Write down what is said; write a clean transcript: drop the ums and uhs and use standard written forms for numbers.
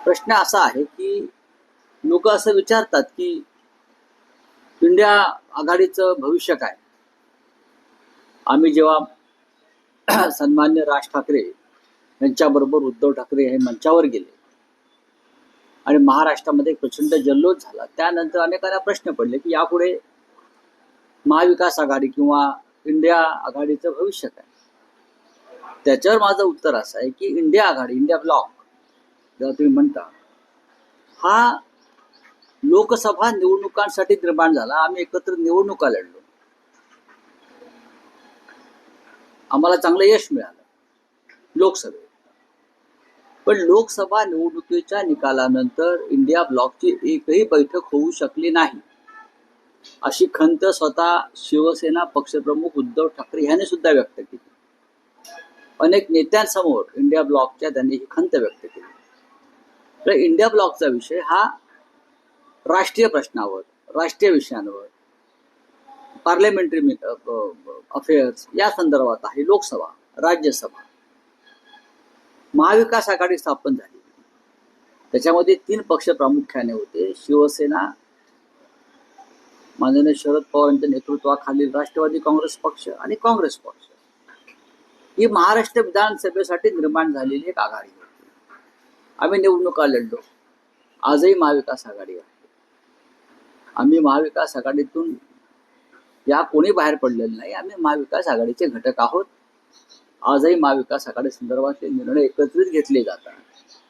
प्रश्न असा आहे की लोक असं विचारतात की इंडिया आघाडीचं भविष्य काय. आम्ही जेव्हा सन्मान्य राज ठाकरे यांच्याबरोबर उद्धव ठाकरे हे मंचावर गेले आणि महाराष्ट्रामध्ये प्रचंड जल्लोष झाला, त्यानंतर अनेकांना प्रश्न पडले की यापुढे महाविकास आघाडी किंवा इंडिया आघाडीचं भविष्य काय. त्याच्यावर माझं उत्तर असं आहे की इंडिया आघाडी, इंडिया ब्लॉक जेव्हा तुम्ही म्हणता, हा लोकसभा निवडणुकांसाठी निर्माण झाला. आम्ही एकत्र निवडणुका लढलो, आम्हाला चांगलं यश मिळालं लोकसभेत. पण लोकसभा निवडणुकीच्या निकालानंतर इंडिया ब्लॉकची एकही बैठक होऊ शकली नाही, अशी खंत स्वतः शिवसेना पक्षप्रमुख उद्धव ठाकरे यांनी सुद्धा व्यक्त केली. अनेक नेत्यांसमोर इंडिया ब्लॉकच्या त्यांनी ही खंत व्यक्त केली. तर इंडिया ब्लॉकचा विषय हा राष्ट्रीय प्रश्नावर, राष्ट्रीय विषयांवर, पार्लमेंटरी अफेअर्स या संदर्भात आहे. लोकसभा, राज्यसभा, महाविकास आघाडी स्थापन झाली, त्याच्यामध्ये 3 पक्ष प्रामुख्याने होते. शिवसेना, माननीय शरद पवार यांच्या नेतृत्वाखालील राष्ट्रवादी काँग्रेस पक्ष आणि काँग्रेस पक्ष. ही महाराष्ट्र विधानसभेसाठी निर्माण झालेली एक आघाडी होती. आम्ही निवडणुका लढलो. आजही महाविकास आघाडी आहे. आम्ही महाविकास आघाडीतून या कोणी बाहेर पडलेलं नाही. आम्ही महाविकास आघाडीचे घटक आहोत. आजही महाविकास आघाडी संदर्भातले निर्णय एकत्रित घेतले जातात.